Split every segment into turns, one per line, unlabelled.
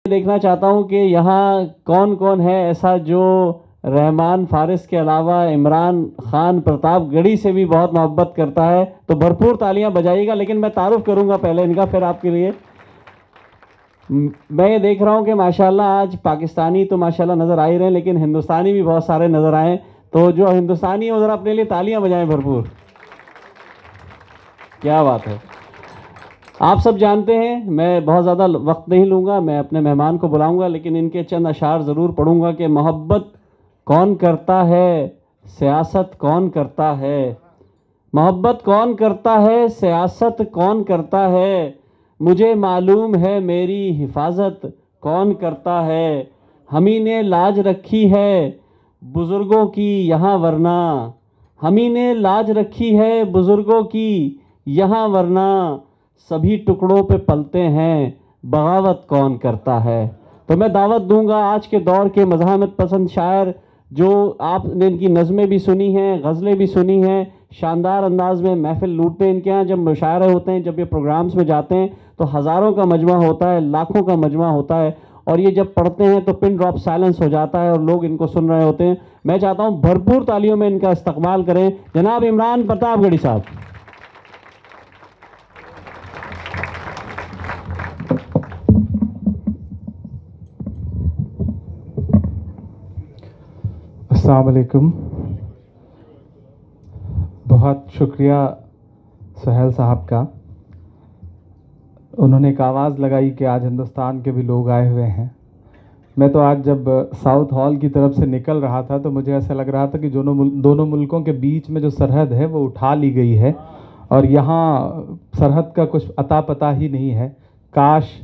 देखना चाहता हूं कि यहाँ कौन कौन है ऐसा जो रहमान फारिस के अलावा इमरान खान प्रतापगढ़ी से भी बहुत मोहब्बत करता है। तो भरपूर तालियां बजाइएगा। लेकिन मैं तारुफ करूंगा पहले इनका, फिर आपके लिए। मैं ये देख रहा हूं कि माशाल्लाह आज पाकिस्तानी तो माशाल्लाह नज़र आ ही रहे हैं, लेकिन हिंदुस्तानी भी बहुत सारे नज़र आए। तो जो हिंदुस्तानी है उधर अपने लिए तालियां बजाएं भरपूर। क्या बात है। आप सब जानते हैं, मैं बहुत ज़्यादा वक्त नहीं लूँगा, मैं अपने मेहमान को बुलाऊंगा, लेकिन इनके चंद अशार ज़रूर पढ़ूंगा कि मोहब्बत कौन करता है, सियासत कौन करता है। मोहब्बत कौन करता है, सियासत कौन करता है। मुझे मालूम है मेरी हिफाजत कौन करता है। हमी ने लाज रखी है बुज़ुर्गों की यहाँ वरना। हमी ने लाज रखी है बुज़ुर्गों की यहाँ वरना। सभी टुकड़ों पे पलते हैं, बगावत कौन करता है। तो मैं दावत दूंगा आज के दौर के मज़ाहमत पसंद शायर, जो आपने इनकी नज़में भी सुनी हैं, गज़लें भी सुनी हैं, शानदार अंदाज में महफिल लूटते हैं। इनके यहाँ जब मुशायरे होते हैं, जब ये प्रोग्राम्स में जाते हैं, तो हज़ारों का मजमा होता है, लाखों का मजमा होता है। और ये जब पढ़ते हैं तो पिन ड्रॉप साइलेंस हो जाता है और लोग इनको सुन रहे होते हैं। मैं चाहता हूँ भरपूर तालियों में इनका इस्तकबाल करें जनाब इमरान प्रतापगढ़ी साहब।
अस्सलाम वालेकुम। बहुत शुक्रिया सुहेल साहब का। उन्होंने एक आवाज़ लगाई कि आज हिंदुस्तान के भी लोग आए हुए हैं। मैं तो आज जब साउथ हॉल की तरफ से निकल रहा था तो मुझे ऐसा लग रहा था कि दोनों मुल्कों के बीच में जो सरहद है वो उठा ली गई है और यहाँ सरहद का कुछ अता पता ही नहीं है। काश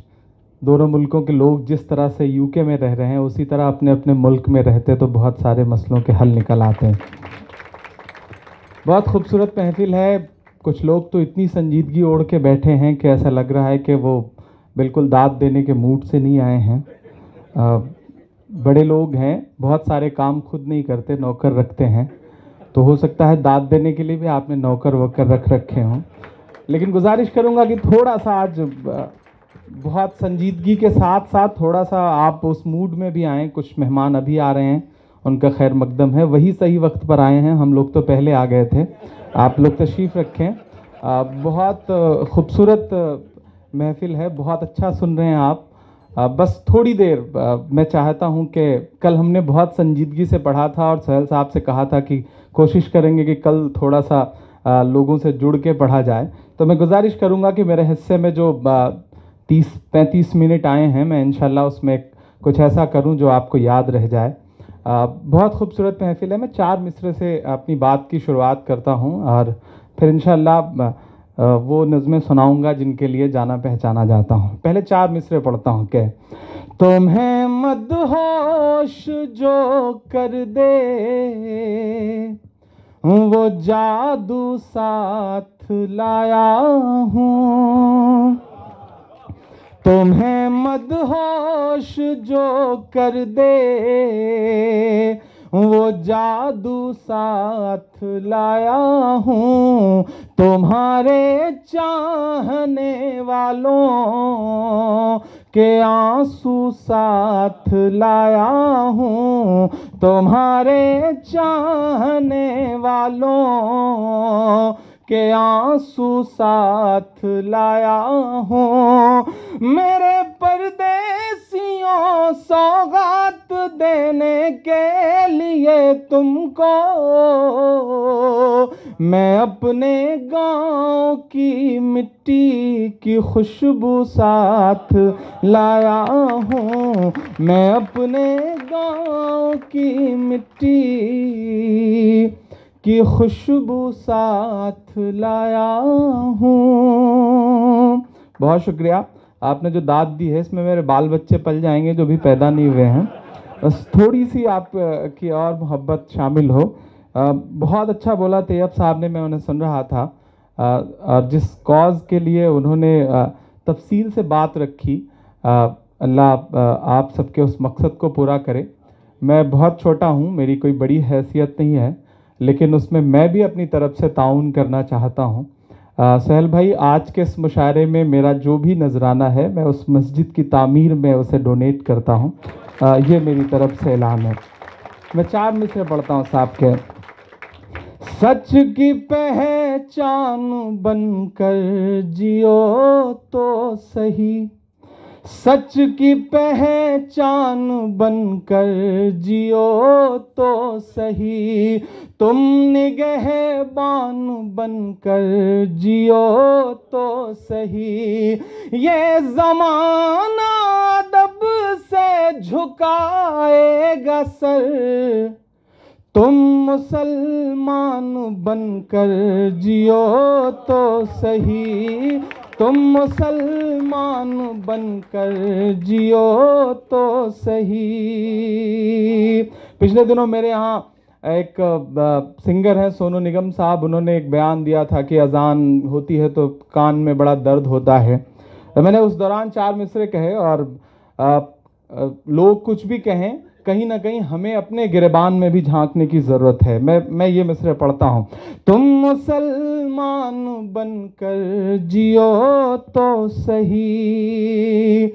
दोनों मुल्कों के लोग जिस तरह से यूके में रह रहे हैं उसी तरह अपने अपने मुल्क में रहते तो बहुत सारे मसलों के हल निकल आते हैं। बहुत खूबसूरत महफिल है। कुछ लोग तो इतनी संजीदगी ओढ़ के बैठे हैं कि ऐसा लग रहा है कि वो बिल्कुल दाद देने के मूड से नहीं आए हैं। बड़े लोग हैं, बहुत सारे काम खुद नहीं करते, नौकर रखते हैं। तो हो सकता है दाद देने के लिए भी आपने नौकर वोकर रख रखे हों। लेकिन गुजारिश करूंगा कि थोड़ा सा आज बहुत संजीदगी के साथ साथ थोड़ा सा आप उस मूड में भी आएँ। कुछ मेहमान अभी आ रहे हैं, उनका खैर मकदम है, वही सही वक्त पर आए हैं। हम लोग तो पहले आ गए थे। आप लोग तशरीफ़ रखें। बहुत खूबसूरत महफिल है, बहुत अच्छा सुन रहे हैं आप। बस थोड़ी देर मैं चाहता हूं कि कल हमने बहुत संजीदगी से पढ़ा था और सुहेल साहब से कहा था कि कोशिश करेंगे कि कल थोड़ा सा लोगों से जुड़ के पढ़ा जाए। तो मैं गुजारिश करूंगा कि मेरे हिस्से में जो 30-35 मिनट आए हैं, मैं इंशाल्लाह उसमें कुछ ऐसा करूं जो आपको याद रह जाए। बहुत खूबसूरत महफिल है। मैं 4 मिसरे से अपनी बात की शुरुआत करता हूं और फिर इंशाल्लाह वो नज़में सुनाऊंगा जिनके लिए जाना पहचाना जाता हूं। पहले 4 मिसरे पढ़ता हूं कि तुम्हें मदहोश जो कर दे वो जादू साथ लाया हूँ। तुम्हें मदहोश जो कर दे वो जादू साथ लाया हूँ। तुम्हारे चाहने वालों के आंसू साथ लाया हूँ। तुम्हारे चाहने वालों के आंसू साथ लाया हूँ। मेरे परदेसियों सौगात देने के लिए तुमको मैं अपने गांव की मिट्टी की खुशबू साथ लाया हूँ। मैं अपने गांव की मिट्टी की खुशबू साथ लाया हूँ। बहुत शुक्रिया। आपने जो दाद दी है इसमें मेरे बाल बच्चे पल जाएंगे जो भी पैदा नहीं हुए हैं। बस थोड़ी सी आप की और मोहब्बत शामिल हो। बहुत अच्छा बोला तैयब साहब ने, मैं उन्हें सुन रहा था। और जिस कॉज के लिए उन्होंने तफसील से बात रखी, अल्लाह आप सबके उस मकसद को पूरा करे। मैं बहुत छोटा हूँ, मेरी कोई बड़ी हैसियत नहीं है, लेकिन उसमें मैं भी अपनी तरफ से ताउन करना चाहता हूँ। सहल भाई, आज के इस मुशायरे में मेरा जो भी नजराना है मैं उस मस्जिद की तामीर में उसे डोनेट करता हूँ। ये मेरी तरफ से ऐलान है। मैं 4 मिसरे पढ़ता हूँ साहब के। सच की पहचान बनकर जियो तो सही, सच की पहचान बनकर जियो तो सही, तुम निगहबान बनकर जियो तो सही। ये ज़माना अदब से झुकाएगा सर, तुम मुसलमान बनकर जियो तो सही, तुम मुसलमान बनकर जियो तो सही। पिछले दिनों मेरे यहाँ एक सिंगर है सोनू निगम साहब, उन्होंने एक बयान दिया था कि अजान होती है तो कान में बड़ा दर्द होता है। तो मैंने उस दौरान 4 मिसरे कहे, और लोग कुछ भी कहें, कहीं ना कहीं हमें अपने गिरबान में भी झांकने की ज़रूरत है। मैं ये मिसरे पढ़ता हूँ। तुम मुसलमान बनकर जियो तो सही,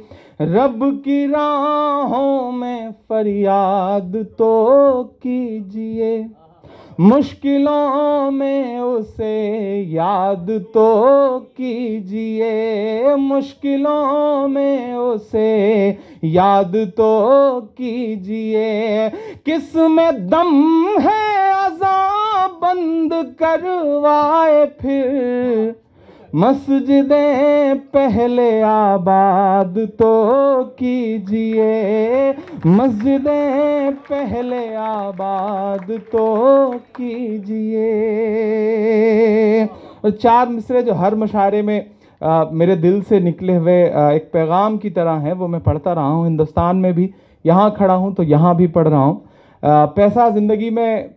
रब की राहों में फरियाद तो कीजिए, मुश्किलों में उसे याद तो कीजिए, मुश्किलों में उसे याद तो कीजिए। किस में दम है अज़ां बंद करवाए फिर, मस्जिदें पहले आबाद तो कीजिए, मस्जिदें पहले आबाद तो कीजिए। और 4 मिसरे जो हर मुशायरे में मेरे दिल से निकले हुए एक पैगाम की तरह हैं, वो मैं पढ़ता रहा हूँ। हिंदुस्तान में भी यहाँ खड़ा हूँ तो यहाँ भी पढ़ रहा हूँ। पैसा ज़िंदगी में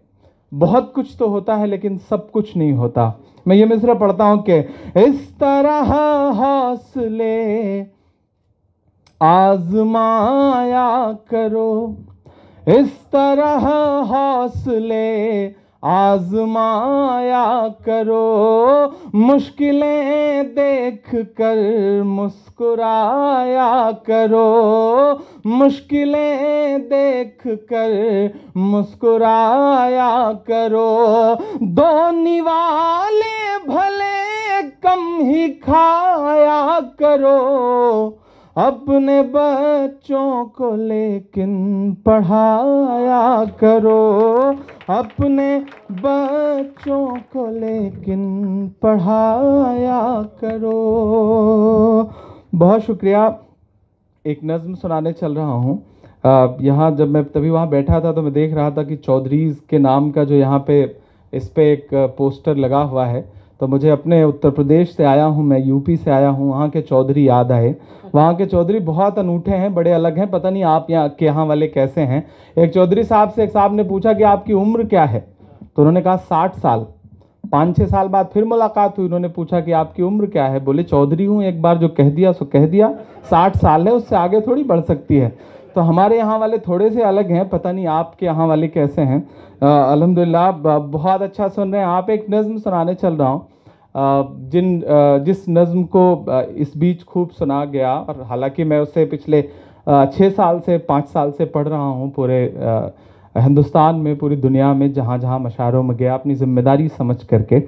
बहुत कुछ तो होता है लेकिन सब कुछ नहीं होता। मैं ये मिसरा पढ़ता हूँ कि इस तरह हौसले आजमाया करो, इस तरह हौसले आजमाया करो, मुश्किलें देख कर मुस्कुराया करो, मुश्किलें देख कर मुस्कुराया करो। दो निवाले भले कम ही खाया करो, अपने बच्चों को लेकिन पढ़ाया करो, अपने बच्चों को लेकिन पढ़ाया करो। बहुत शुक्रिया। एक नज़्म सुनाने चल रहा हूँ। यहाँ जब मैं तभी वहाँ बैठा था तो मैं देख रहा था कि चौधरीज़ के नाम का जो यहाँ पे इस पे एक पोस्टर लगा हुआ है, तो मुझे अपने उत्तर प्रदेश से आया हूँ, मैं यूपी से आया हूँ, वहाँ के चौधरी याद आए। वहाँ के चौधरी बहुत अनूठे हैं, बड़े अलग हैं। पता नहीं आप यहाँ के यहाँ वाले कैसे हैं। एक चौधरी साहब से एक साहब ने पूछा कि आपकी उम्र क्या है, तो उन्होंने कहा 60 साल। 5-6 साल बाद फिर मुलाकात हुई, उन्होंने पूछा कि आपकी उम्र क्या है, बोले चौधरी हूँ, एक बार जो कह दिया सो कह दिया, 60 साल है, उससे आगे थोड़ी बढ़ सकती है। तो हमारे यहाँ वाले थोड़े से अलग हैं, पता नहीं आपके यहाँ वाले कैसे हैं। अल्हम्दुलिल्लाह बहुत अच्छा सुन रहे हैं आप। एक नज़्म सुनाने चल रहा हूँ जिस नज़्म को इस बीच खूब सुना गया, और हालांकि मैं उसे पिछले 6 साल से 5 साल से पढ़ रहा हूँ पूरे हिंदुस्तान में, पूरी दुनिया में, जहाँ जहाँ मशारों में गया अपनी ज़िम्मेदारी समझ करके,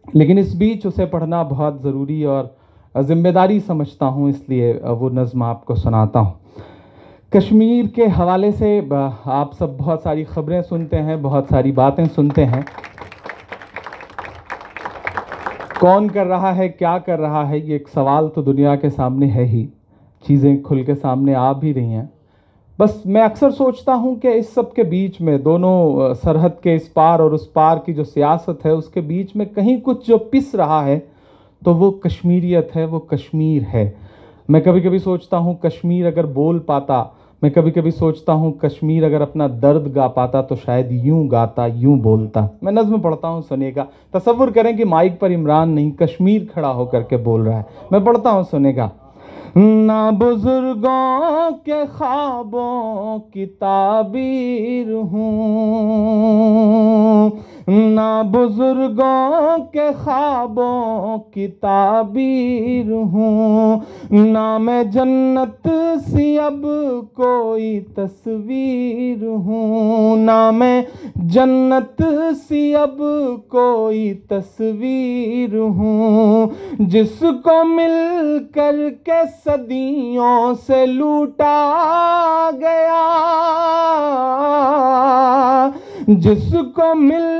लेकिन इस बीच उसे पढ़ना बहुत ज़रूरी और ज़िम्मेदारी समझता हूँ, इसलिए वो नज़्म आपको सुनाता हूँ। कश्मीर के हवाले से आप सब बहुत सारी ख़बरें सुनते हैं, बहुत सारी बातें सुनते हैं। कौन कर रहा है, क्या कर रहा है, ये एक सवाल तो दुनिया के सामने है ही। चीज़ें खुल के सामने आ भी रही हैं। बस मैं अक्सर सोचता हूँ कि इस सब के बीच में, दोनों सरहद के इस पार और उस पार की जो सियासत है, उसके बीच में कहीं कुछ जो पिस रहा है, तो वो कश्मीरियत है, वो कश्मीर है। मैं कभी कभी सोचता हूँ कश्मीर अगर बोल पाता, मैं कभी कभी सोचता हूँ कश्मीर अगर अपना दर्द गा पाता तो शायद यूं गाता, यूं बोलता। मैं नज़्म पढ़ता हूँ, सुनेगा। तसव्वुर करें कि माइक पर इमरान नहीं, कश्मीर खड़ा होकर के बोल रहा है। मैं पढ़ता हूँ, सुनेगा। ना बुजुर्गों के ख्वाबों की ताबीर हूँ, ना बुजुर्गों के ख्वाबों की ताबीर हूँ, ना मैं जन्नत सी अब कोई तस्वीर हूँ, ना मैं जन्नत सी अब कोई तस्वीर हूँ, जिसको मिल कर के सदियों से लूटा गया, जिसको मिल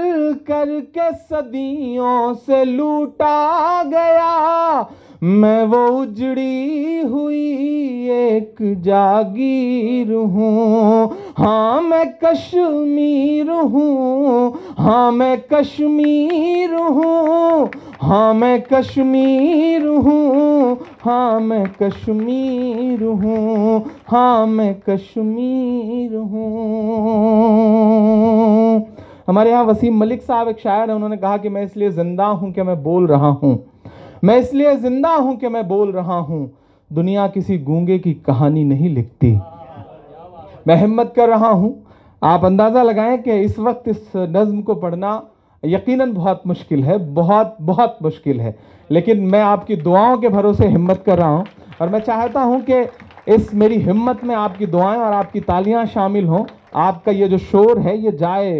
कर के सदियों से लूटा गया, मैं वो उजड़ी हुई एक जागीर हूँ। हाँ मैं कश्मीर हूँ, हाँ मैं कश्मीर हूँ, हाँ मैं कश्मीर हूँ, हाँ मैं कश्मीर हूँ, हाँ मैं कश्मीर हूँ। हमारे यहाँ वसीम मलिक साहब एक शायर है, उन्होंने कहा कि मैं इसलिए जिंदा हूँ कि मैं बोल रहा हूँ, मैं इसलिए जिंदा हूं कि मैं बोल रहा हूं, दुनिया किसी गूंगे की कहानी नहीं लिखती। मैं हिम्मत कर रहा हूं। आप अंदाजा लगाएं कि इस वक्त इस नज्म को पढ़ना यकीनन बहुत मुश्किल है, बहुत बहुत मुश्किल है, लेकिन मैं आपकी दुआओं के भरोसे हिम्मत कर रहा हूं और मैं चाहता हूं कि इस मेरी हिम्मत में आपकी दुआएं और आपकी तालियां शामिल हों। आपका ये जो शोर है ये जाए,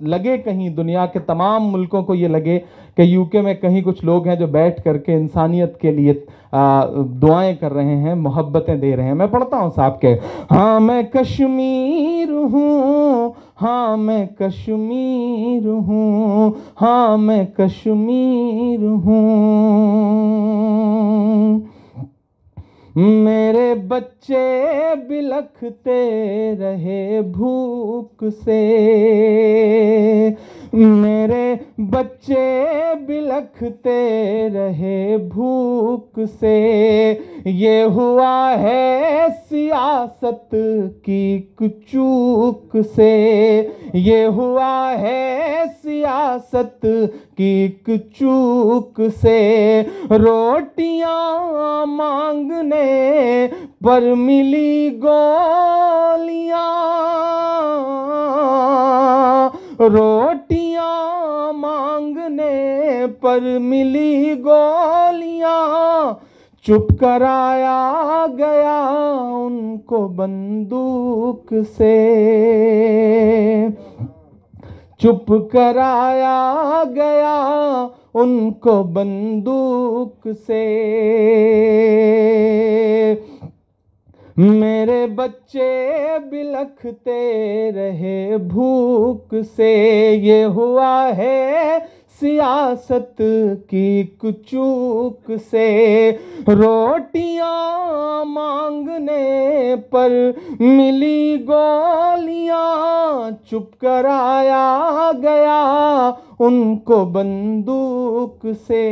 लगे कहीं दुनिया के तमाम मुल्कों को ये लगे कि यूके में कहीं कुछ लोग हैं जो बैठ करके इंसानियत के लिए दुआएं कर रहे हैं, मोहब्बतें दे रहे हैं। मैं पढ़ता हूँ साहब के, हाँ मैं कश्मीर हूँ, हाँ मैं कश्मीर हूँ, हाँ मैं कश्मीर हूँ। मेरे बच्चे बिलखते रहे भूख से, मेरे बच्चे बिलखते रहे भूख से, ये हुआ है सियासत की चूक से, ये हुआ है सियासत की चूक से, रोटियां मांगने पर मिली गोलियां, रोटियां मांगने पर मिली गोलियां, चुप कराया गया उनको बंदूक से, चुप कराया गया उनको बंदूक से। मेरे बच्चे बिलखते रहे भूख से, ये हुआ है सियासत की चूक से, रोटियां मांगने पर मिली गोलियां, चुप कराया गया उनको बंदूक से।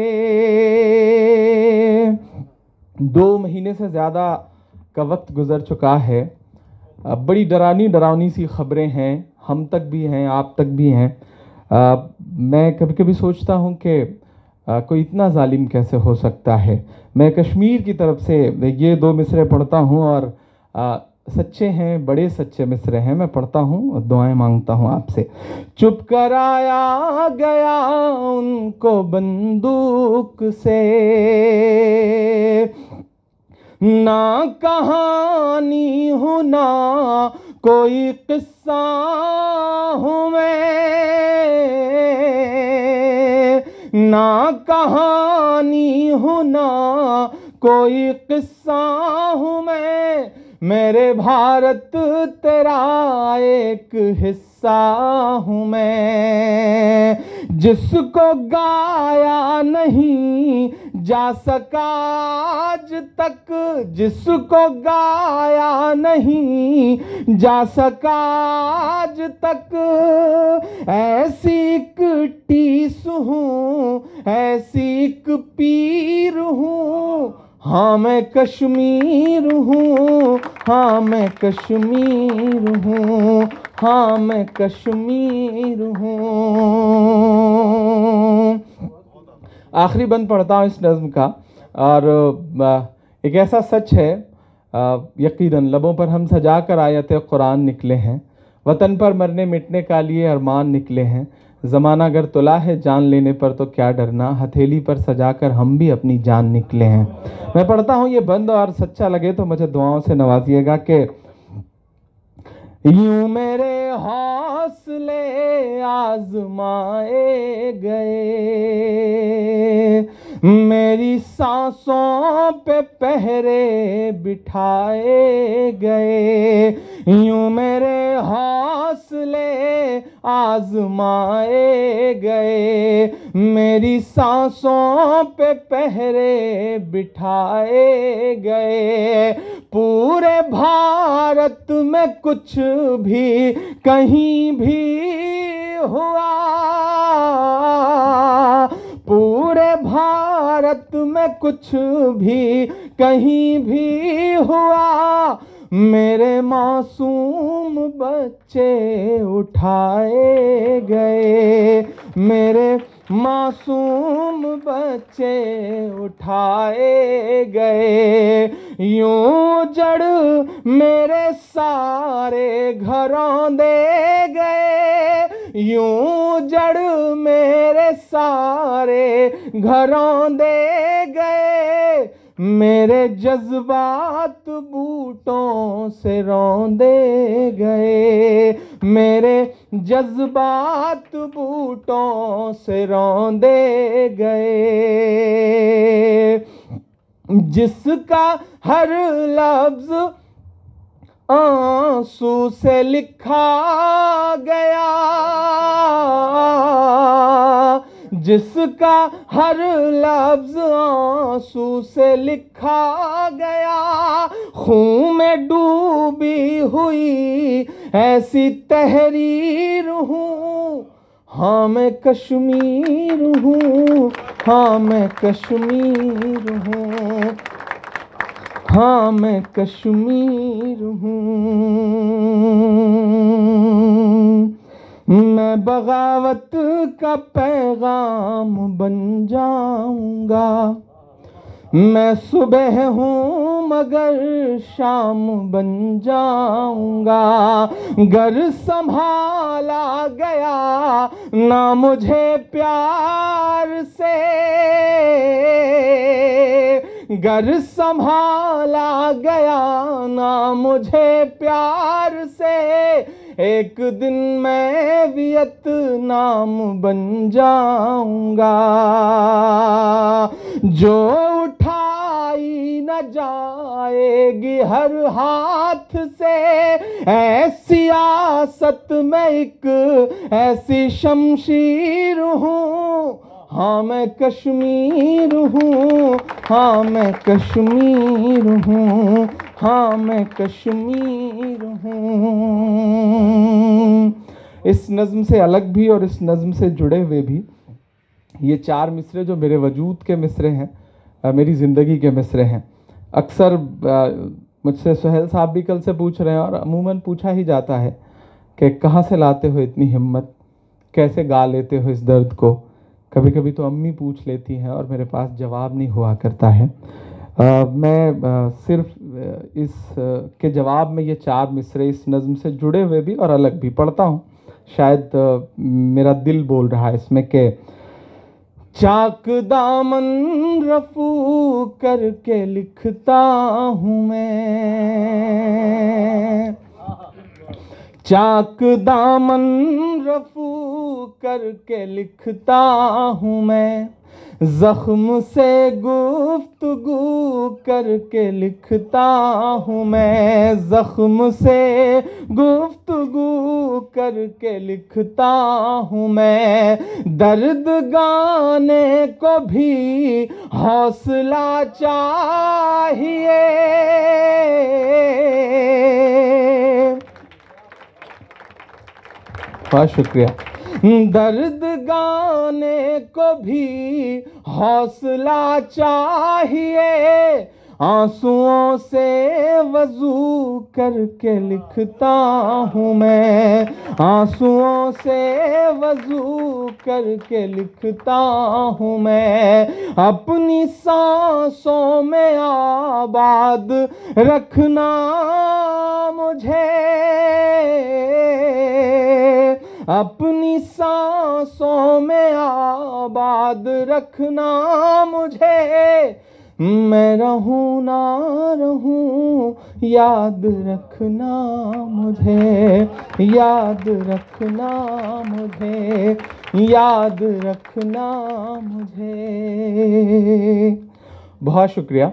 2 महीने से ज़्यादा का वक्त गुजर चुका है। बड़ी डरावनी सी खबरें हैं, हम तक भी हैं, आप तक भी हैं। मैं कभी कभी सोचता हूं कि कोई इतना जालिम कैसे हो सकता है। मैं कश्मीर की तरफ से ये 2 मिसरे पढ़ता हूं और सच्चे हैं, बड़े सच्चे मिसरे हैं। मैं पढ़ता हूं और दुआएं मांगता हूं आपसे। चुप कराया गया उनको बंदूक से, ना कहानी हूँ ना कोई किस्सा हूँ मैं, ना कहानी हूँ ना कोई किस्सा हूँ मैं, मेरे भारत तेरा एक हिस्सा हूँ मैं, जिसको गाया नहीं जा सका आज तक, जिसको गाया नहीं जा सका आज तक, ऐसी एक टीस हूँ, ऐसी एक पीर हूँ, हाँ मैं कश्मीर हूँ, हाँ मैं कश्मीर हूँ, हाँ मैं कश्मीर हूँ। आखिरी बंद पढ़ता हूँ इस नज़्म का, और एक ऐसा सच है, यकीनन लबों पर हम सजा कर आयत कुरान निकले हैं वतन पर मरने मिटने का लिए अरमान निकले हैं। ज़माना अगर तुला है जान लेने पर तो क्या डरना, हथेली पर सजाकर हम भी अपनी जान निकले हैं। मैं पढ़ता हूँ ये बंद, और सच्चा लगे तो मुझे दुआओं से नवाजिएगा कि यूं मेरे हौसले आजमाए गए, मेरी सांसों पे पहरे बिठाए गए। यूं मेरे हौसले आजमाए गए, मेरी सांसों पे पहरे बिठाए गए। पूरे भारत में कुछ भी कहीं भी हुआ, पूरे भारत में कुछ भी कहीं भी हुआ, मेरे मासूम बच्चे उठाए गए, मेरे मासूम बच्चे उठाए गए। यूं जड़ मेरे सारे घरों दे गए, यूं जड़ मेरे सारे घरों दे गए, मेरे जज्बात बूटों से रौंदे गए, मेरे जज्बात बूटों से रौंदे गए। जिसका हर लफ्ज आंसू से लिखा गया, जिसका हर लफ्ज आंसू से लिखा गया, खून में डूबी हुई ऐसी तहरीर हूँ। हाँ मैं कश्मीर हूँ, हाँ मैं कश्मीर हूँ, हाँ मैं कश्मीर हूँ। मैं बगावत का पैगाम बन जाऊंगा, मैं सुबह हूँ मगर शाम बन जाऊंगा। घर संभाला गया ना मुझे प्यार से, घर संभाला गया ना मुझे प्यार से, एक दिन मैं वियतनाम बन जाऊंगा। जो उठाई न जाएगी हर हाथ से, ऐसी आसत में एक ऐसी शमशीर हूँ। हाँ मैं कश्मीर हूँ, हाँ मैं कश्मीर हूँ, हाँ मैं कश्मीर हूँ। इस नज़्म से अलग भी और इस नज़्म से जुड़े हुए भी ये चार मिसरे जो मेरे वजूद के मिसरे हैं, मेरी ज़िंदगी के मिसरे हैं। अक्सर मुझसे सुहेल साहब भी कल से पूछ रहे हैं, और अमूमन पूछा ही जाता है कि कहाँ से लाते हो इतनी हिम्मत, कैसे गा लेते हो इस दर्द को। कभी कभी तो अम्मी पूछ लेती हैं और मेरे पास जवाब नहीं हुआ करता है। मैं सिर्फ इस के जवाब में ये चार मिसरे इस नज़्म से जुड़े हुए भी और अलग भी पढ़ता हूँ। शायद मेरा दिल बोल रहा है इसमें कि चाक दामन रफू करके लिखता हूँ मैं, चाक दामन रफू करके लिखता हूँ मैं, जख्म से गुफ्तगू करके लिखता हूँ मैं, जख्म से गुफ्तगू करके लिखता हूँ मैं। दर्द गाने को भी हौसला चाहिए, बहुत शुक्रिया। दर्द गाने को भी हौसला चाहिए, आंसुओं से वजू करके लिखता हूँ मैं, आंसुओं से वजू करके लिखता हूँ मैं। अपनी सांसों में आबाद रखना मुझे, अपनी सांसों में आबाद रखना मुझे, मैं रहूं ना रहूं याद रखना मुझे, याद रखना मुझे, याद रखना मुझे। बहुत शुक्रिया।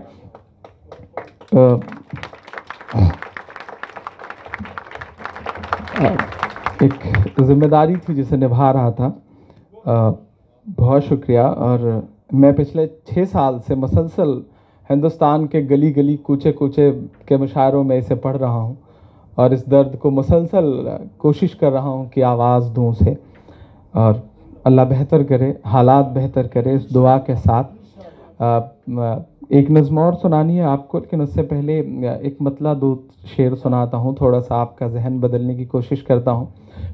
एक जिम्मेदारी थी जिसे निभा रहा था। बहुत शुक्रिया। और मैं पिछले 6 साल से मुसलसल हिंदुस्तान के गली गली कूचे कूचे के मुशायरों में इसे पढ़ रहा हूँ और इस दर्द को मुसलसल कोशिश कर रहा हूँ कि आवाज़ दूँ उसे, और अल्लाह बेहतर करे, हालात बेहतर करे इस दुआ के साथ। एक नज़्म और सुनानी है आपको, लेकिन उससे पहले एक मतला 2 शेर सुनाता हूँ, थोड़ा सा आपका जहन बदलने की कोशिश करता हूँ।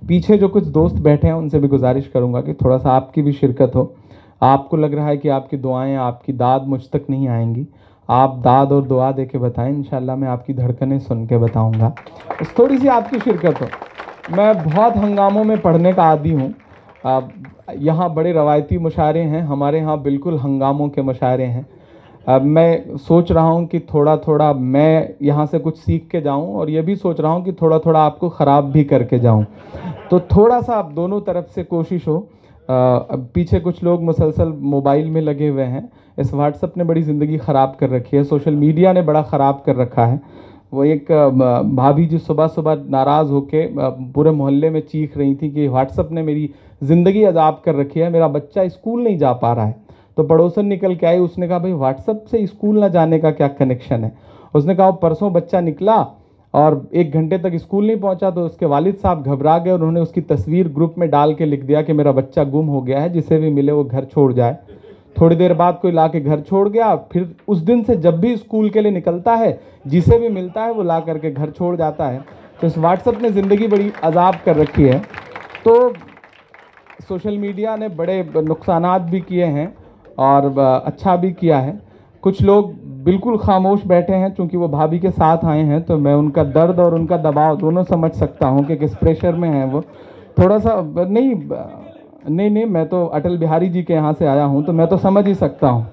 पीछे जो कुछ दोस्त बैठे हैं उनसे भी गुजारिश करूँगा कि थोड़ा सा आपकी भी शिरकत हो। आपको लग रहा है कि आपकी दुआएं, आपकी दाद मुझ तक नहीं आएंगी, आप दाद और दुआ दे के बताएं, इंशाल्लाह मैं आपकी धड़कनें सुन के बताऊँगा। थोड़ी सी आपकी शिरकत हो। मैं बहुत हंगामों में पढ़ने का आदी हूँ। यहाँ बड़े रवायती मुशायरे हैं, हमारे यहाँ बिल्कुल हंगामों के मुशायरे हैं। अब मैं सोच रहा हूँ कि थोड़ा थोड़ा मैं यहाँ से कुछ सीख के जाऊँ, और ये भी सोच रहा हूँ कि थोड़ा थोड़ा आपको ख़राब भी करके जाऊँ। तो थोड़ा सा आप दोनों तरफ से कोशिश हो। अब पीछे कुछ लोग मुसलसल मोबाइल में लगे हुए हैं। इस व्हाट्सएप ने बड़ी ज़िंदगी ख़राब कर रखी है, सोशल मीडिया ने बड़ा ख़राब कर रखा है। वो एक भाभी जी सुबह सुबह नाराज़ होके पूरे मोहल्ले में चीख रही थी कि व्हाट्सएप ने मेरी ज़िंदगी अजाब कर रखी है, मेरा बच्चा स्कूल नहीं जा पा रहा है। तो पड़ोसन निकल के आई, उसने कहा भाई व्हाट्सएप से स्कूल ना जाने का क्या कनेक्शन है। उसने कहा परसों बच्चा निकला और 1 घंटे तक स्कूल नहीं पहुंचा, तो उसके वालिद साहब घबरा गए और उन्होंने उसकी तस्वीर ग्रुप में डाल के लिख दिया कि मेरा बच्चा गुम हो गया है, जिसे भी मिले वो घर छोड़ जाए। थोड़ी देर बाद कोई ला के घर छोड़ गया। फिर उस दिन से जब भी स्कूल के लिए निकलता है, जिसे भी मिलता है वो ला करके घर छोड़ जाता है। तो इस व्हाट्सएप ने ज़िंदगी बड़ी अजाब कर रखी है। तो सोशल मीडिया ने बड़े नुकसानात भी किए हैं और अच्छा भी किया है। कुछ लोग बिल्कुल खामोश बैठे हैं, चूंकि वो भाभी के साथ आए हैं, तो मैं उनका दर्द और उनका दबाव दोनों समझ सकता हूं कि किस प्रेशर में हैं वो। थोड़ा सा नहीं, मैं तो अटल बिहारी जी के यहाँ से आया हूं, तो मैं तो समझ ही सकता हूं।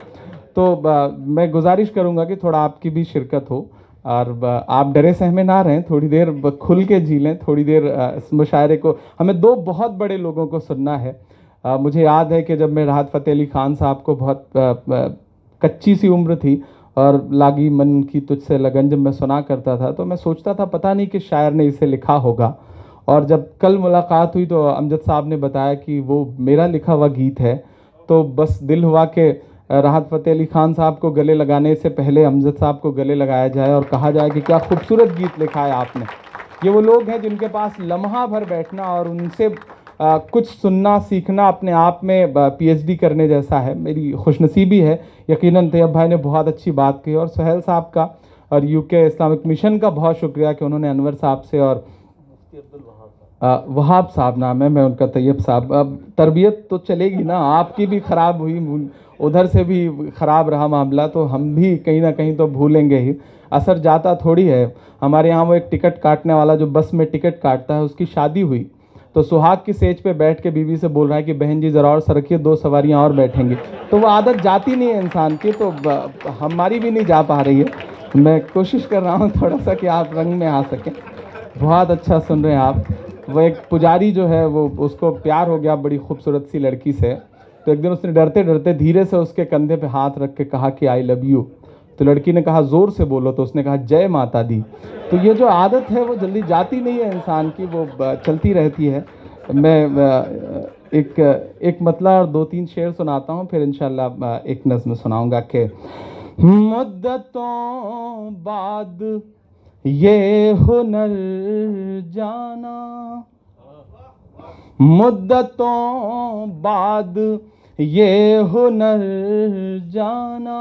तो मैं गुजारिश करूंगा कि थोड़ा आपकी भी शिरकत हो और आप डरे सहमे ना रहें, थोड़ी देर खुल के जी लें, थोड़ी देर इस मुशायरे को। हमें 2 बहुत बड़े लोगों को सुनना है। मुझे याद है कि जब मैं राहत फ़तेह अली ख़ान साहब को बहुत कच्ची सी उम्र थी और लागी मन की तुझसे लगन जब मैं सुना करता था, तो मैं सोचता था पता नहीं किस शायर ने इसे लिखा होगा। और जब कल मुलाकात हुई तो अमजद साहब ने बताया कि वो मेरा लिखा हुआ गीत है। तो बस दिल हुआ कि राहत फ़तेह अली ख़ान साहब को गले लगाने से पहले अमजद साहब को गले लगाया जाए और कहा जाए कि क्या खूबसूरत गीत लिखा है आपने। ये वो लोग हैं जिनके पास लम्हा भर बैठना और उनसे कुछ सुनना सीखना अपने आप में पीएचडी करने जैसा है। मेरी खुशनसीबी है। यकीनन तैयब भाई ने बहुत अच्छी बात की, और सुहेल साहब का और यूके इस्लामिक मिशन का बहुत शुक्रिया कि उन्होंने अनवर साहब से और वहाब साहब नाम है, मैं उनका तैयब साहब। अब तरबियत तो चलेगी ना, आपकी भी ख़राब हुई, उधर से भी ख़राब रहा मामला, तो हम भी कहीं ना कहीं तो भूलेंगे ही। असर जाता थोड़ी है। हमारे यहाँ वो एक टिकट काटने वाला जो बस में टिकट काटता है, उसकी शादी हुई तो सुहाग की सेज पे बैठ के बीवी से बोल रहा है कि बहन जी ज़रा और सरकिए, 2 सवारियाँ और बैठेंगी। तो वो आदत जाती नहीं है इंसान की, तो हमारी भी नहीं जा पा रही है। मैं कोशिश कर रहा हूँ थोड़ा सा कि आप रंग में आ सकें। बहुत अच्छा सुन रहे हैं आप। वो एक पुजारी जो है, वो उसको प्यार हो गया बड़ी खूबसूरत सी लड़की से, तो एक दिन उसने डरते डरते धीरे से उसके कंधे पे हाथ रख के कहा कि आई लव यू। तो लड़की ने कहा ज़ोर से बोलो, तो उसने कहा जय माता दी। तो ये जो आदत है वो जल्दी जाती नहीं है इंसान की, वो चलती रहती है। मैं एक मतला और 2-3 शेर सुनाता हूँ, फिर इंशाल्लाह एक नज़्म सुनाऊंगा कि मुद्दतों बाद ये हुनर जाना, मुद्दतों बाद ये हुनर जाना,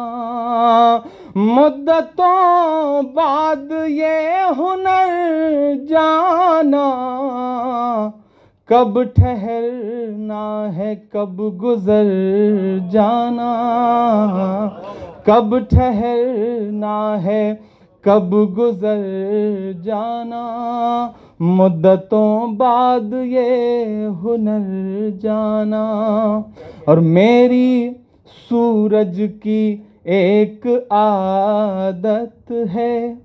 मुद्दतों बाद ये हुनर जाना, कब ठहरना है कब गुजर जाना, कब ठहरना है कब गुजर जाना, मुद्दतों बाद ये हुनर जाना। और मेरी सूरज की एक आदत है,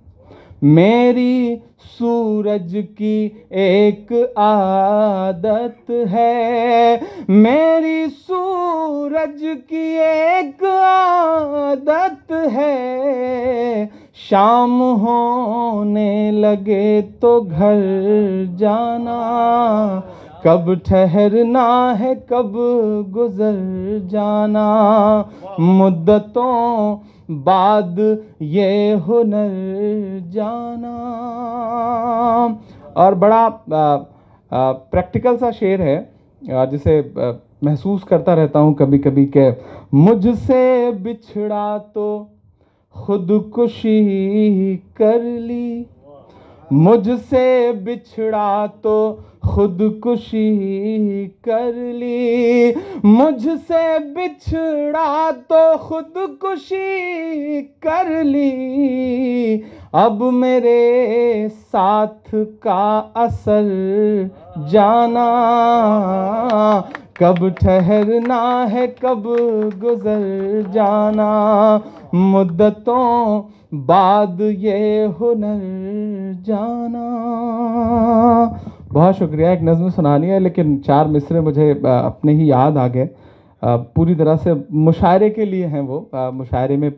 मेरी सूरज की एक आदत है, मेरी सूरज की एक आदत है, शाम होने लगे तो घर जाना। कब ठहरना है कब गुजर जाना, मुद्दतों बाद ये हुनर जाना। और बड़ा प्रैक्टिकल सा शेर है, जिसे महसूस करता रहता हूँ कभी कभी के, मुझसे बिछड़ा तो खुदकुशी कर ली, मुझसे बिछड़ा तो खुदकुशी कर ली, मुझसे बिछड़ा तो खुदकुशी कर ली। अब मेरे साथ का असर जाना, कब ठहरना है कब गुजर जाना, मुद्दतों बाद ये हुनर जाना। बहुत शुक्रिया। एक नज़्म सुनानी है लेकिन 4 मिसरे मुझे अपने ही याद आ गए, पूरी तरह से मुशायरे के लिए हैं वो। मुशायरे में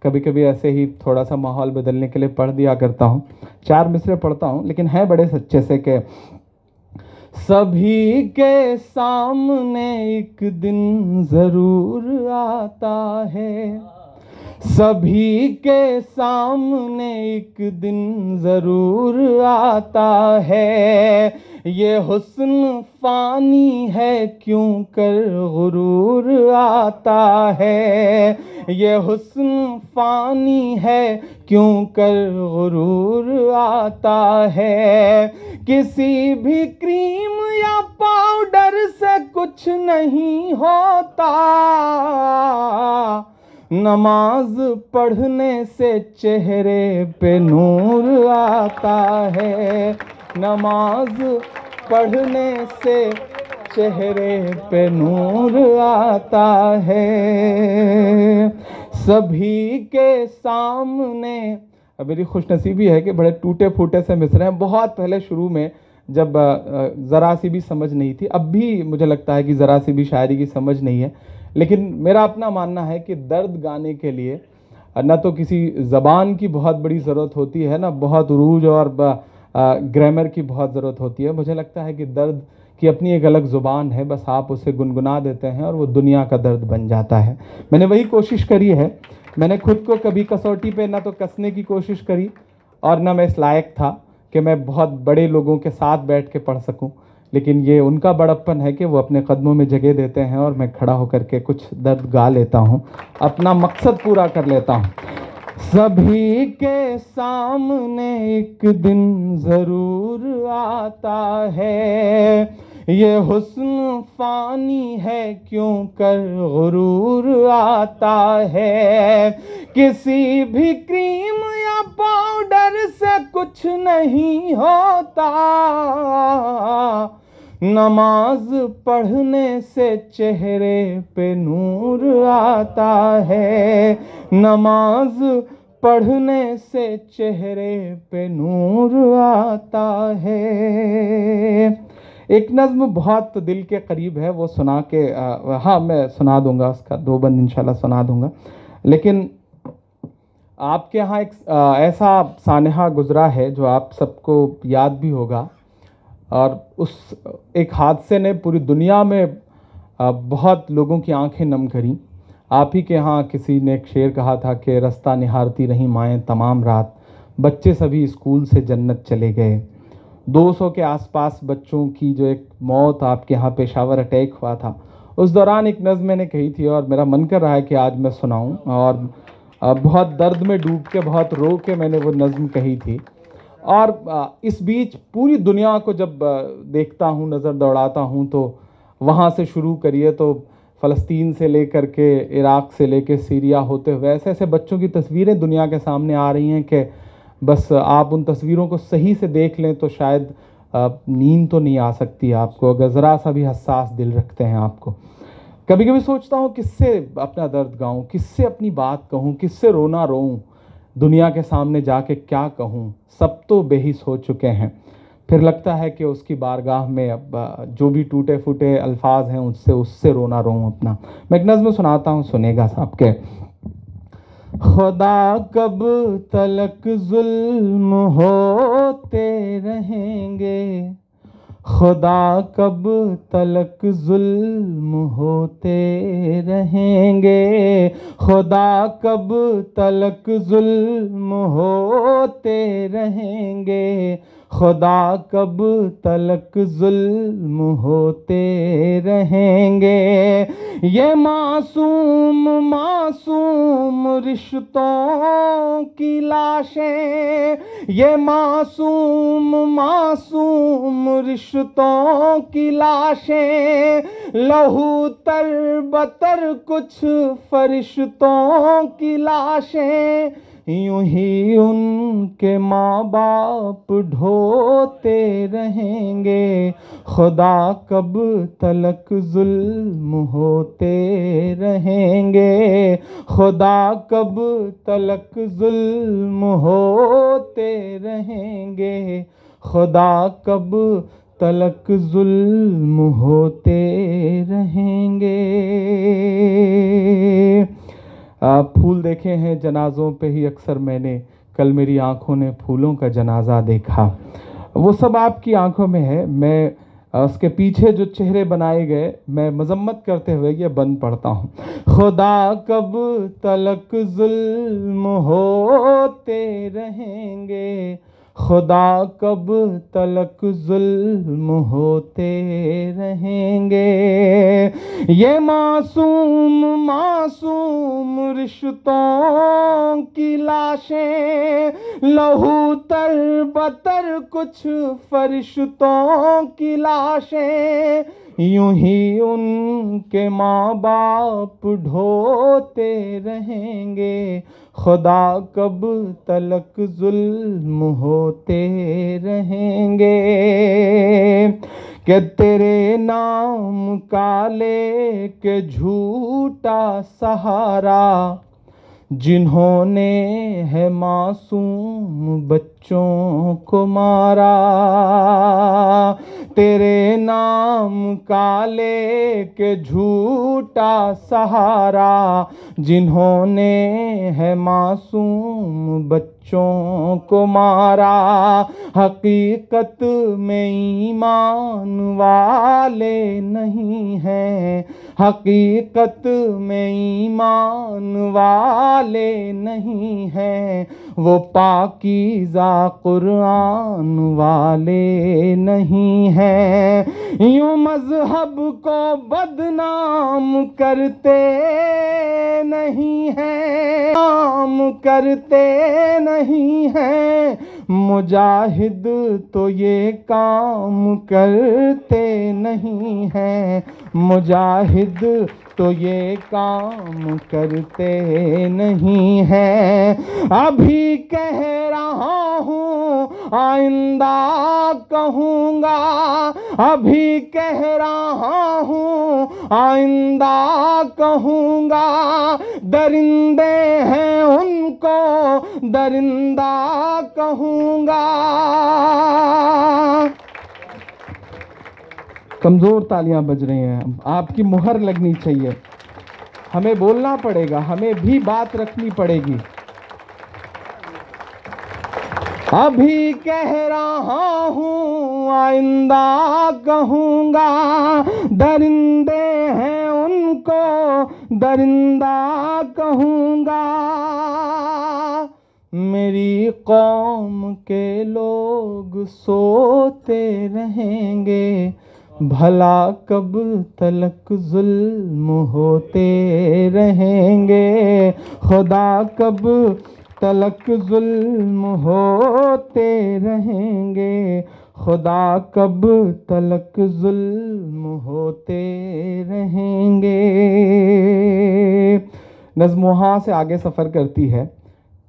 कभी कभी ऐसे ही थोड़ा सा माहौल बदलने के लिए पढ़ दिया करता हूँ। 4 मिसरे पढ़ता हूँ लेकिन है बड़े सच्चे से कि सभी के सामने एक दिन ज़रूर आता है, सभी के सामने एक दिन ज़रूर आता है, ये हुस्न फ़ानी है क्यों कर गुरूर आता है, ये हुस्न फ़ानी है क्यों कर गुरूर आता है। किसी भी क्रीम या पाउडर से कुछ नहीं होता, नमाज पढ़ने से चेहरे पे नूर आता है, नमाज पढ़ने से चेहरे पे नूर आता है। सभी के सामने, अब मेरी खुशनसीबी है कि बड़े टूटे फूटे से मिसरे हैं। बहुत पहले शुरू में जब ज़रा सी भी समझ नहीं थी, अब भी मुझे लगता है कि ज़रा सी भी शायरी की समझ नहीं है, लेकिन मेरा अपना मानना है कि दर्द गाने के लिए न तो किसी ज़बान की बहुत बड़ी ज़रूरत होती है, ना बहुत उरूज और ग्रामर की बहुत ज़रूरत होती है। मुझे लगता है कि दर्द की अपनी एक अलग ज़ुबान है, बस आप उसे गुनगुना देते हैं और वो दुनिया का दर्द बन जाता है। मैंने वही कोशिश करी है। मैंने खुद को कभी कसौटी पे ना तो कसने की कोशिश करी और ना मैं इस लायक था कि मैं बहुत बड़े लोगों के साथ बैठ के पढ़ सकूं, लेकिन ये उनका बड़प्पन है कि वो अपने कदमों में जगह देते हैं और मैं खड़ा होकर के कुछ दर्द गा लेता हूँ, अपना मकसद पूरा कर लेता हूँ। सभी के सामने एक दिन ज़रूर आता है, ये हुस्न फ़ानी है क्यों कर गुरूर आता है। किसी भी क्रीम या पाउडर से कुछ नहीं होता, नमाज पढ़ने से चेहरे पे नूर आता है, नमाज पढ़ने से चेहरे पे नूर आता है। एक नज़्म बहुत दिल के करीब है, वो सुना के हाँ मैं सुना दूंगा, उसका 2 बंद इंशाल्लाह सुना दूंगा। लेकिन आपके यहाँ एक ऐसा सानहा गुजरा है जो आप सबको याद भी होगा, और उस एक हादसे ने पूरी दुनिया में बहुत लोगों की आंखें नम करी। आप ही के यहाँ किसी ने एक शेर कहा था कि रास्ता निहारती रही माएँ तमाम रात, बच्चे सभी स्कूल से जन्नत चले गए। 200 के आसपास बच्चों की जो एक मौत आपके यहाँ पेशावर अटैक हुआ था, उस दौरान एक नज़्म मैंने कही थी और मेरा मन कर रहा है कि आज मैं सुनाऊं। और बहुत दर्द में डूब के, बहुत रो के मैंने वो नज़्म कही थी। और इस बीच पूरी दुनिया को जब देखता हूँ, नज़र दौड़ाता हूँ, तो वहाँ से शुरू करिए तो फ़लस्तीन से लेकर के इराक़ से लेकर सीरिया होते हुए ऐसे ऐसे बच्चों की तस्वीरें दुनिया के सामने आ रही हैं कि बस आप उन तस्वीरों को सही से देख लें तो शायद नींद तो नहीं आ सकती आपको, अगर ज़रा सा भी हसास दिल रखते हैं आपको। कभी कभी सोचता हूँ किससे अपना दर्द गाऊं, किससे अपनी बात कहूँ, किससे रोना रोऊं, दुनिया के सामने जाके क्या कहूँ, सब तो बेहिस हो चुके हैं। फिर लगता है कि उसकी बारगाह में अब जो भी टूटे फूटे अल्फाज हैं उससे रोना रोऊं अपना। मैं एक नज़्म सुनाता हूँ, सुनेगा साहब के। खुदा कब तलक जुल्म होते रहेंगे, खुदा कब तलक जुल्म होते रहेंगे, खुदा कब तलक जुल्म होते रहेंगे, खुदा कब तलक जुल्म होते रहेंगे। ये मासूम मासूम रिश्तों की लाशें, ये मासूम मासूम रिश्तों की लाशें, लहू तर बतर कुछ फरिश्तों की लाशें, यूं ही उनके माँ बाप ढोते रहेंगे, खुदा कब तलक जुल्म होते रहेंगे, खुदा कब तलक जुल्म होते रहेंगे, खुदा कब तलक जुल्म होते रहेंगे। फूल देखे हैं जनाजों पे ही अक्सर मैंने, कल मेरी आंखों ने फूलों का जनाजा देखा। वो सब आपकी आंखों में है, मैं उसके पीछे जो चेहरे बनाए गए मैं मजम्मत करते हुए ये बंद पढ़ता हूँ। खुदा कब तलक जुल्म होते रहेंगे, खुदा कब तलक जुल्म होते रहेंगे। ये मासूम मासूम रिश्तों की लाशें, लहू तर बतर कुछ फरिश्तों की लाशें, यूं ही उनके माँ बाप ढोते रहेंगे, खुदा कब तलक जुल्म होते रहेंगे। कि तेरे नाम का लेके झूठा सहारा, जिन्होंने है मासूम बच्चों को मारा, तेरे नाम का लेके झूठा सहारा, जिन्होंने है मासूम बच्चों को मारा, हकीकत में ईमान वाले नहीं हैं, हकीकत में ईमान वाले नहीं हैं, वो पाकीज़ा कुरान वाले नहीं हैं। यूं मजहब को बदनाम करते नहीं हैं, नाम करते नहीं हैं, मुजाहिद तो ये काम करते नहीं हैं, मुजाहिद तो ये काम करते नहीं हैं। अभी कह रहा हूँ आइंदा कहूँगा, अभी कह रहा हूँ आइंदा कहूँगा, दरिंदे हैं उनको दरिंदा कहूँगा। कमज़ोर तालियां बज रही हैं, आपकी मुहर लगनी चाहिए, हमें बोलना पड़ेगा, हमें भी बात रखनी पड़ेगी। अभी कह रहा हूँ आइंदा कहूँगा, दरिंदे हैं उनको दरिंदा कहूँगा। मेरी कौम के लोग सोते रहेंगे, भला कब तलक जुल्म होते रहेंगे, खुदा कब तलक जुल्म होते रहेंगे, खुदा कब तलक जुल्म होते रहेंगे। नज़्म वहाँ से आगे सफ़र करती है,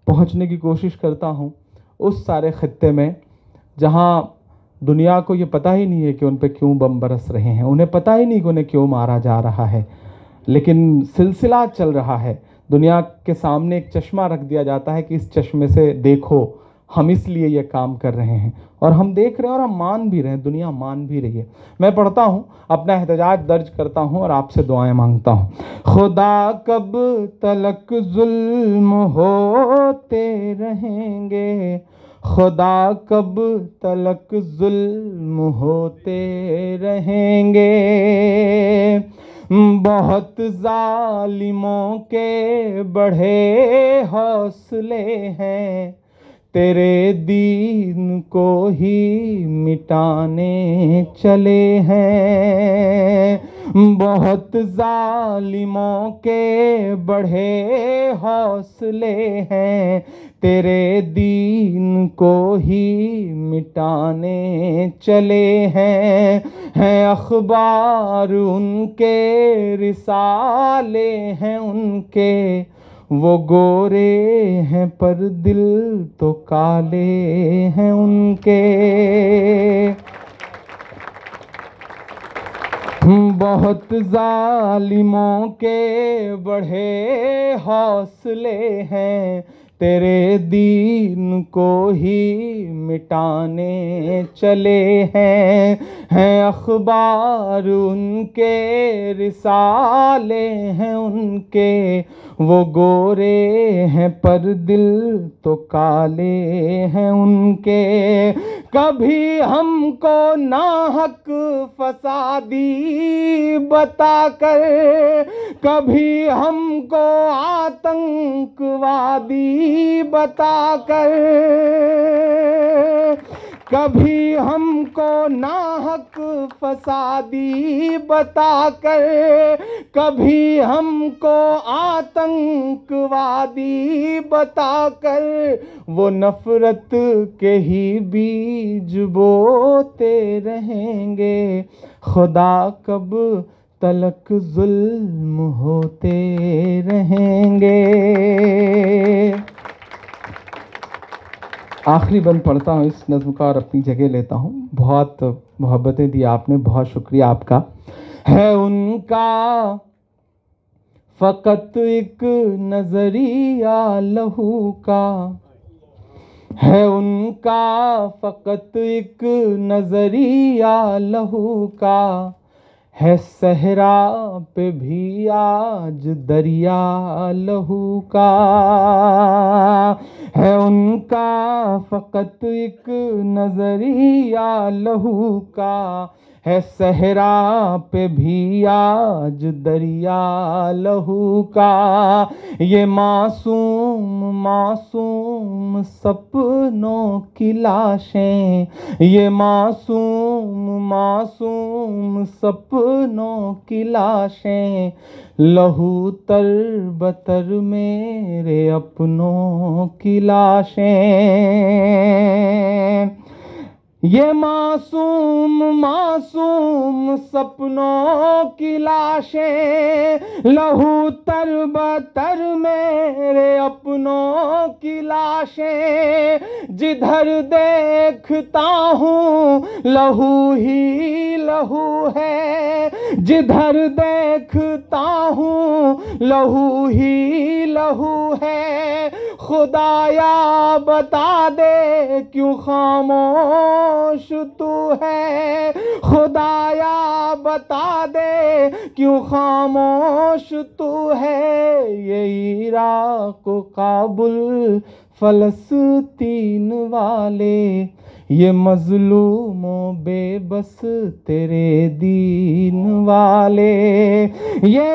पहुँचने की कोशिश करता हूँ उस सारे खित्ते में जहाँ दुनिया को ये पता ही नहीं है कि उन पे क्यों बम बरस रहे हैं, उन्हें पता ही नहीं कि उन्हें क्यों मारा जा रहा है, लेकिन सिलसिला चल रहा है। दुनिया के सामने एक चश्मा रख दिया जाता है कि इस चश्मे से देखो, हम इसलिए ये काम कर रहे हैं, और हम देख रहे हैं और हम मान भी रहे हैं, दुनिया मान भी रही है। मैं पढ़ता हूँ, अपना एहतजाज दर्ज करता हूँ और आपसे दुआएं मांगता हूँ। खुदा कब तलक जुल्म होते रहेंगे, खुदा कब तलक जुल्म होते रहेंगे, बहुत जालिमों के बढ़े हौसले हैं, तेरे दीन को ही मिटाने चले हैं, बहुत जालिमों के बढ़े हौसले हैं, तेरे दीन को ही मिटाने चले हैं अखबार उनके, रिसाले हैं उनके, वो गोरे हैं पर दिल तो काले हैं उनके, बहुत जालिमों के बढ़े हौसले हैं, तेरे दीन को ही मिटाने चले हैं अखबार उनके, रिसाले हैं उनके, वो गोरे हैं पर दिल तो काले हैं उनके, कभी हमको नाहक फसादी बताकर, कभी हमको आतंकवादी बताकर, कभी हमको नाहक फसादी बताकर, कभी हमको आतंकवादी बताकर, वो नफरत के ही बीज बोते रहेंगे, खुदा कब तलक जुल्म होते रहेंगे। आखिरी बंद पढ़ता हूँ इस नज़्म का और अपनी जगह लेता हूँ। बहुत मोहब्बतें दी आपने, बहुत शुक्रिया आपका। है उनका फ़कत एक नज़रिया लहू का, है उनका फ़कत एक नज़रिया लहू का, है सहरा पे भी आज दरिया लहू का, है उनका फ़कत एक नज़रिया लहू का, है सहरा पे भी आज दरिया लहू का, ये मासूम मासूम सपनों की लाशें, ये मासूम मासूम सपनों की लाशें, लहू तर बतर मेरे अपनों की लाशें, ये मासूम मासूम सपनों की लाशें, लहू तर बतर मेरे अपनों की लाशें, जिधर देखता हूँ लहू ही लहू है, जिधर देखता हूँ लहू ही लहू है, खुदाया बता दे क्यों खामोश तू है, खुदाया बता दे क्यों खामोश तू है, ये इराक काबुल फलस्तीन वाले, ये मजलूमों बेबस तेरे दीन वाले, ये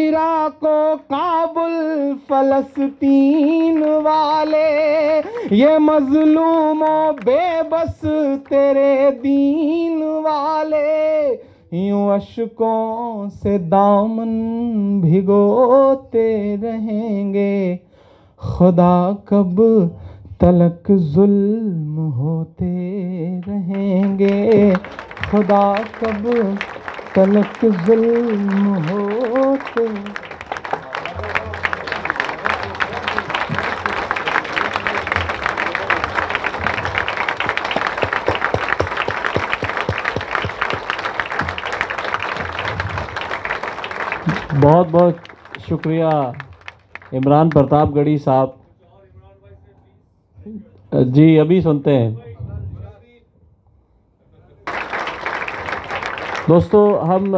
इराक काबुल फलस्तीन वाले, ये मजलूमों बेबस तेरे दीन वाले, यूं अशकों से दामन भिगोते रहेंगे, खुदा कब तलक जुल्म होते रहेंगे, खुदा कब तलक जुल्म होते।
बहुत बहुत शुक्रिया इमरान प्रतापगढ़ी साहब। जी अभी सुनते हैं। दोस्तों हम